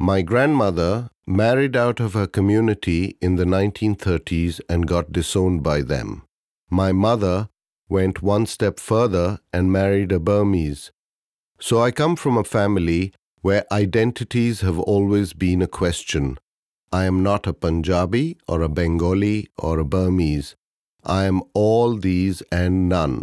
My grandmother married out of her community in the 1930s and got disowned by them. My mother went one step further and married a Burmese. So I come from a family where identities have always been a question. I am not a Punjabi or a Bengali or a Burmese. I am all these and none.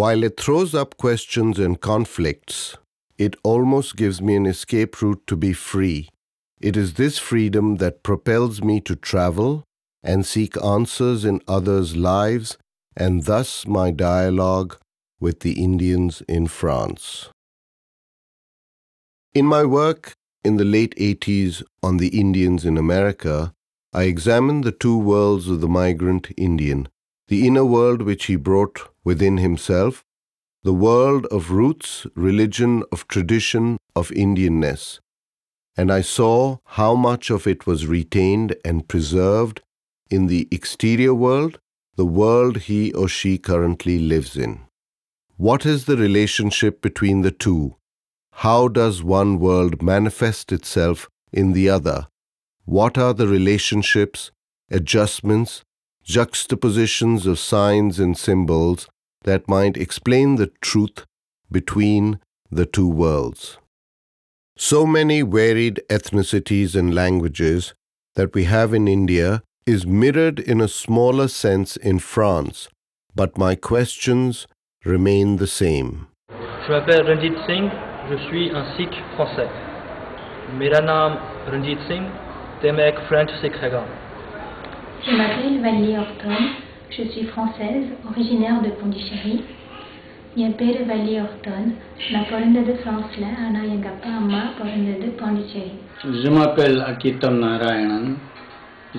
While it throws up questions and conflicts, it almost gives me an escape route to be free. It is this freedom that propels me to travel and seek answers in others' lives, and thus my dialogue with the Indians in France. In my work in the late 80s on the Indians in America, I examined the two worlds of the migrant Indian, the inner world which he brought within himself, the world of roots, religion, of tradition, of Indianness. And I saw how much of it was retained and preserved in the exterior world, the world he or she currently lives in. What is the relationship between the two? How does one world manifest itself in the other? What are the relationships, adjustments, juxtapositions of signs and symbols that might explain the truth between the two worlds? So many varied ethnicities and languages that we have in India is mirrored in a smaller sense in France, but my questions remain the same. Je m'appelle Ranjit Singh, je suis un Sikh français. मेरा नाम रंजीत सिंह ते मैं एक French Sikh हैगा. Je m'appelle Valérie Horton, je suis française, originaire de Pondichéry. என் பேர் Valérie Horton, நான் பிறந்தது பிரான்ஸ்ல, ஆனா எங்க அப்பா அம்மா பிறந்தது Pondicherry. Je m'appelle Akitam Narayanan,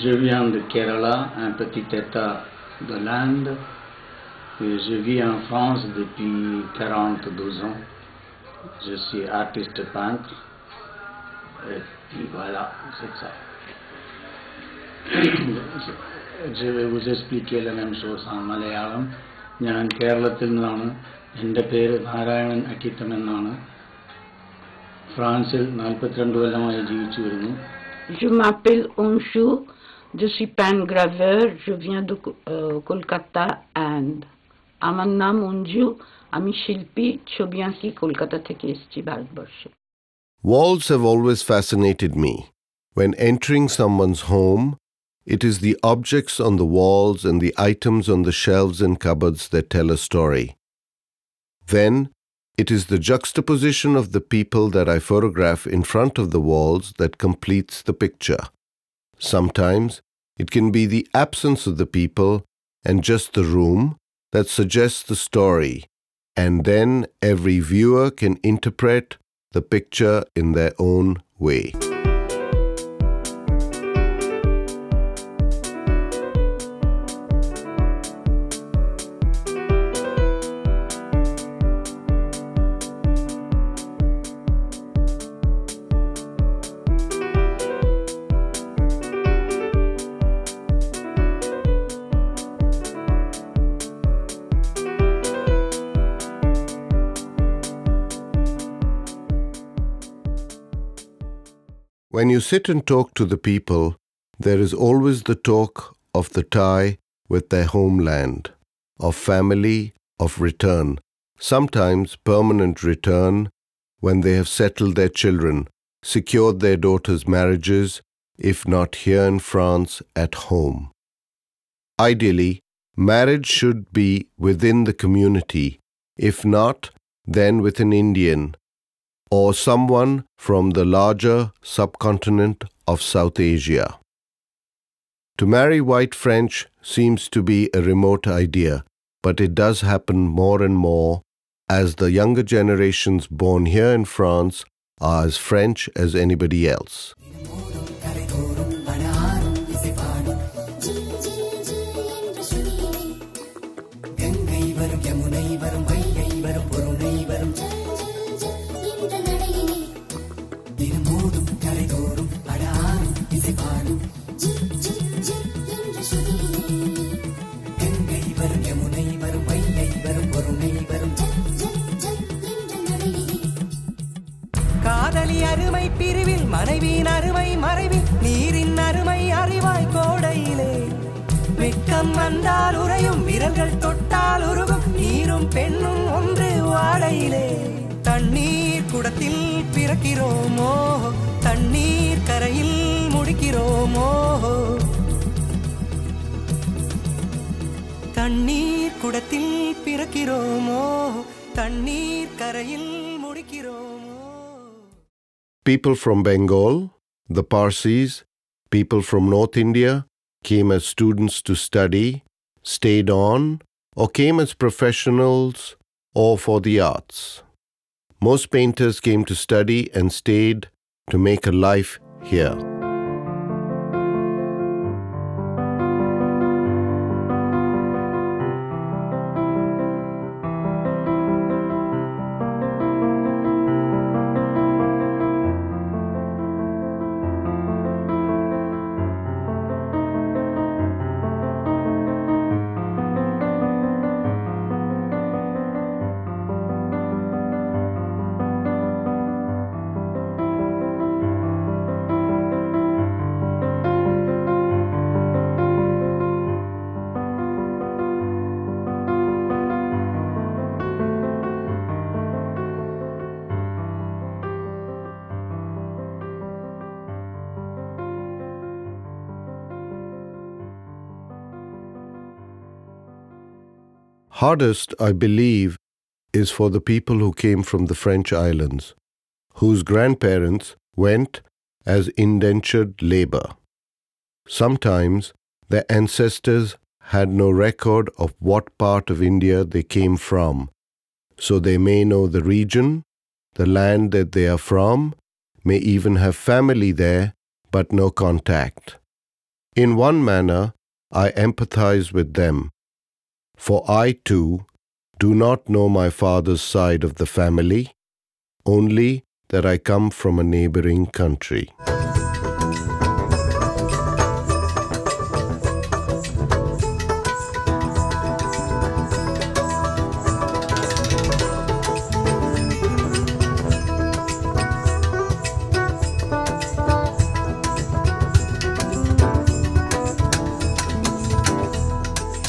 je viens de Kerala, un petit état de l'Inde. Je vis en France depuis 42 ans. Je suis artiste peintre. Et puis voilà, c'est ça. Je vais vous expliquer la même chose en Malayalam. ഞാൻ കേരളത്തിൽ നിന്നാണ്. എൻ്റെ പേര് നാരായണൻ അക്കിത്തം എന്നാണ്. ഫ്രാൻസിൽ 42 കൊല്ലമായി ജീവിച്ചു വരുന്നു. Je m'appelle Onshu, je suis peintre graveur, je viens de Kolkata, Inde. আমার নাম অঞ্জু, আমি শিল্পী, ছবি আঁকি, কলকাতা থেকে এসেছি ভারতবর্ষে. Walls have always fascinated me. When entering someone's home, it is the objects on the walls and the items on the shelves and cupboards that tell a story. Then, it is the juxtaposition of the people that I photograph in front of the walls that completes the picture. Sometimes, it can be the absence of the people and just the room that suggests the story, and then every viewer can interpret the picture in their own way. When you sit and talk to the people, there is always the talk of the tie with their homeland, of family, of return, sometimes permanent return when they have settled their children, secured their daughters' marriages, if not here in France, at home. Ideally, marriage should be within the community, if not, then with an Indian, or someone from the larger subcontinent of South Asia. To marry white French seems to be a remote idea, but it does happen more and more as the younger generations born here in France are as French as anybody else. காதலி அருமை பிரிவில் மனைவியின் அருமை மறைவில் நீரின் அருமை அறிவாய் கோடையிலே வெட்கம் வந்தால் உறையும் விரல்கள் தொட்டால் உருகும் நீரும் பெண்ணும் ஒன்று வாடையிலே தண்ணீர் குடத்தில் பிறக்கிறோமோ தண்ணீர் கரையில் முடிக்கிறோமோ தண்ணீர் குடத்தில் பிறக்கிறோமோ தண்ணீர் கரையில் முடிக்கிறோமோ. People from Bengal, the Parsis, people from North India came as students to study, stayed on, or came as professionals or for the arts. Most painters came to study and stayed to make a life here. Hardest, I believe, is for the people who came from the French islands, whose grandparents went as indentured labor. Sometimes their ancestors had no record of what part of India they came from, so they may know the region, the land that they are from, may even have family there, but no contact. In one manner, I empathize with them, for I too do not know my father's side of the family, only that I come from a neighboring country.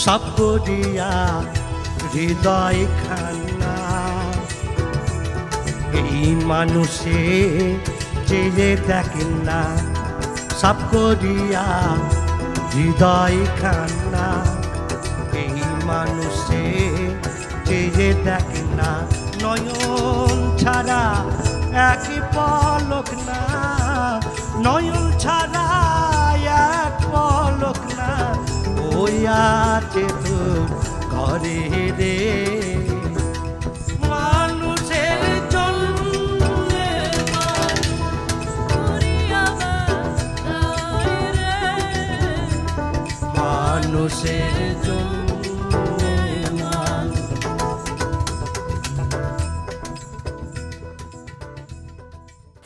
सबको दिया হৃদয় খানা এই মানুষে চেয়ে দেখেন না सबको दिया হৃদয় খানা এই মানুষে চেয়ে দেখেন না নয়ন ছাড়া এক পলক না নয়ন ছাড়া এক পলক না ওই আছে তো ঘরে রে মানুষের জন্যে মানুষের জন্যে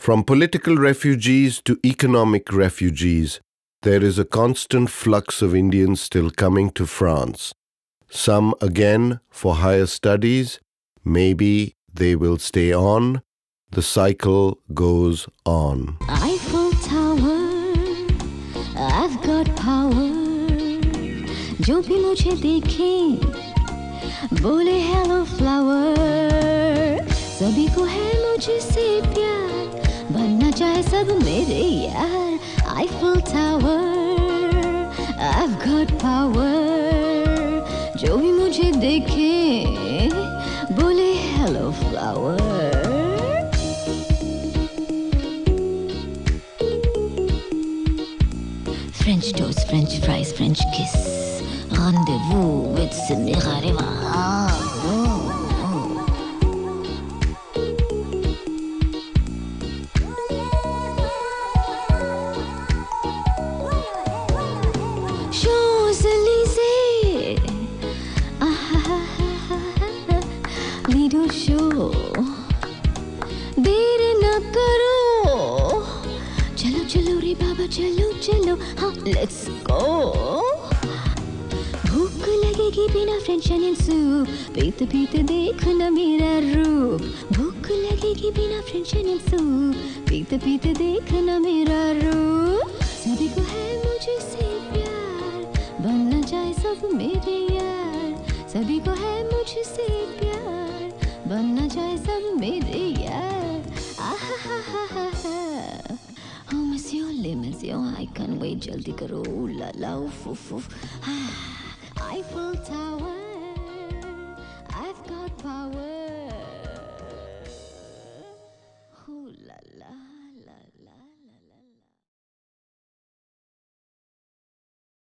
From political refugees to economic refugees, there is a constant flux of Indians still coming to France. Some again for higher studies, maybe they will stay on. The cycle goes on. Eiffel Tower, I've got power. जो भी मुझे देखे बोले hello flower. सभी को है मुझसे प्यार बनना चाहे सब मेरे यार. Eiffel Tower, I've got power. जो भी मुझे देखे बोले hello flower. French toast, French fries, French kiss. Rendezvous with Samira Reva. Lido show, देर न करो, चलो चलो रे बाबा चलो चलो, हाँ let's go. भूख लगी लगेगी बिना फ्रेंच अनियन सूप पीते पीते देखना मेरा रूप भूख लगेगी बिना फ्रेंच अनियन सूप पीते पीते देखना मेरा रूप सभी को है मुझसे प्यार बनना चाहे सब मेरे यार सभी को है मुझसे प्यार बनना चाहे सब मेरे यार Oh monsieur les monsieur I can't wait जल्दी करो ला ला उफ उफ उफ Eiffel Tower I've got power Oh la la